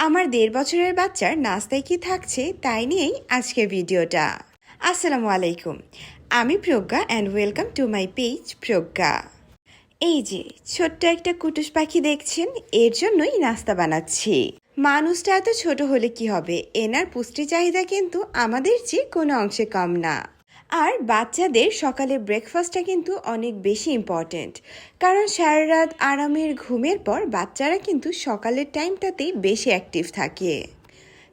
আমার ১.৫ বছরের বাচ্চার নাস্তায় কি থাকছে তাই নিয়েই আজকের ভিডিওটা। আসসালামু আলাইকুম, আমি Pragya and welcome to my page Pragya. এই যে ছোট্ট একটা কুটুস পাখি দেখছেন, এর জন্যই নাস্তা বানাচ্ছি। মানুষটা এত ছোট হলে কি হবে, এনার পুষ্টি চাহিদা কিন্তু আমাদের চেয়ে কোনো অংশে কম না। আর বাচ্চাদের সকালে ব্রেকফাস্টটা কিন্তু অনেক বেশি ইম্পর্ট্যান্ট, কারণ সারা রাত আরামের ঘুমের পর বাচ্চারা কিন্তু সকালের টাইমটাতেই বেশি অ্যাক্টিভ থাকে।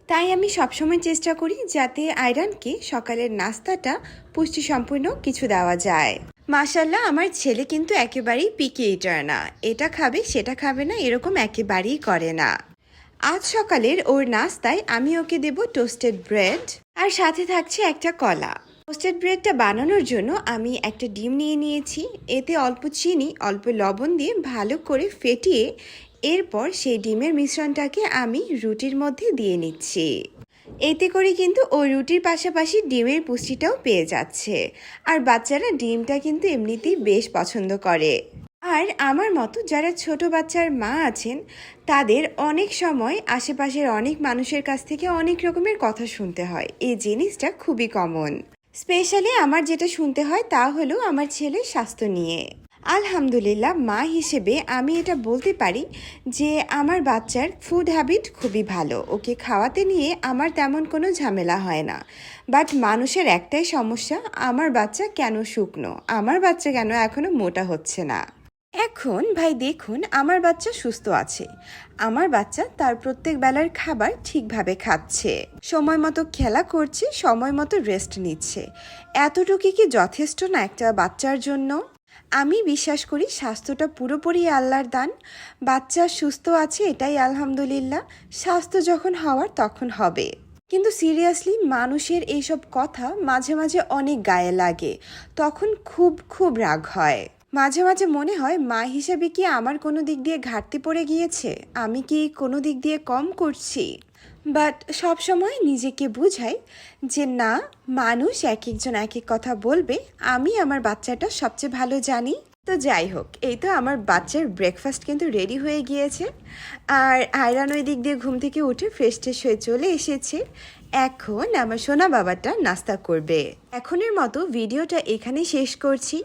তাই আমি সবসময় চেষ্টা করি যাতে আয়রানকে সকালের নাস্তাটা পুষ্টিসম্পন্ন কিছু দেওয়া যায়। মাশাল্লাহ, আমার ছেলে কিন্তু একেবারেই পিকি ইটার না, এটা খাবে সেটা খাবে না এরকম একেবারেই করে না। আজ সকালের ওর নাস্তায় আমি ওকে দেব টোস্টেড ব্রেড, আর সাথে থাকছে একটা কলা। টোস্টেড ব্রেডটা বানানোর জন্য আমি একটা ডিম নিয়ে নিয়েছি, এতে অল্প চিনি অল্প লবণ দিয়ে ভালো করে ফেটিয়ে এরপর সেই ডিমের মিশ্রণটাকে আমি রুটির মধ্যে দিয়ে নিচ্ছি। এতে করে কিন্তু ওই রুটির পাশাপাশি ডিমের পুষ্টিটাও পেয়ে যাচ্ছে। আর বাচ্চারা ডিমটা কিন্তু এমনিতেই বেশ পছন্দ করে। আর আমার মতো যারা ছোট বাচ্চার মা আছেন, তাদের অনেক সময় আশেপাশের অনেক মানুষের কাছ থেকে অনেক রকমের কথা শুনতে হয়, এই জিনিসটা খুবই কমন। স্পেশালি আমার যেটা শুনতে হয় তা হলো আমার ছেলের স্বাস্থ্য নিয়ে। আলহামদুলিল্লাহ, মা হিসেবে আমি এটা বলতে পারি যে আমার বাচ্চার ফুড হ্যাবিট খুবই ভালো, ওকে খাওয়াতে নিয়ে আমার তেমন কোনো ঝামেলা হয় না। বাট মানুষের একটাই সমস্যা, আমার বাচ্চা কেন শুকনো, আমার বাচ্চা কেন এখনো মোটা হচ্ছে না। এখন ভাই দেখুন, আমার বাচ্চা সুস্থ আছে, আমার বাচ্চা তার প্রত্যেক বেলার খাবার ঠিকভাবে খাচ্ছে, সময় মতো খেলা করছে, সময় মতো রেস্ট নিচ্ছে। এতটুকু কি যথেষ্ট না একটা বাচ্চার জন্য? আমি বিশ্বাস করি স্বাস্থ্যটা পুরোপুরি আল্লাহর দান। বাচ্চা সুস্থ আছে এটাই আলহামদুলিল্লাহ, স্বাস্থ্য যখন হওয়ার তখন হবে। কিন্তু সিরিয়াসলি মানুষের এইসব কথা মাঝে মাঝে অনেক গায়ে লাগে, তখন খুব খুব রাগ হয়। মাঝে মাঝে মনে হয় মা হিসেবে কি আমার কোনো দিক দিয়ে ঘাটতি পড়ে গিয়েছে, আমি কি কোনো দিক দিয়ে কম করছি। বাট সবসময় নিজেকে বুঝাই যে না, মানুষ এক একজন এক এক কথা বলবে, আমি আমার বাচ্চাটা সবচেয়ে ভালো জানি। তো যাই হোক, এই তো আমার বাচ্চার ব্রেকফাস্ট কিন্তু রেডি হয়ে গিয়েছে। আর আয়রান ওই দিক দিয়ে ঘুম থেকে উঠে ফ্রেশ ট্রেশ হয়ে চলে এসেছে। এখন আমার সোনা বাবাটা নাস্তা করবে। এখনের মতো ভিডিওটা এখানেই শেষ করছি।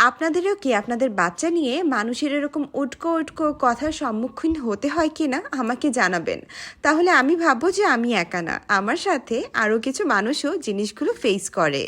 আপনাদেরও কি আপনাদের বাচ্চা নিয়ে মানুষের এরকম উটকো উটকো কথার সম্মুখীন হতে হয় কি না আমাকে জানাবেন, তাহলে আমি ভাববো যে আমি একা না, আমার সাথে আরও কিছু মানুষও জিনিসগুলো ফেস করে।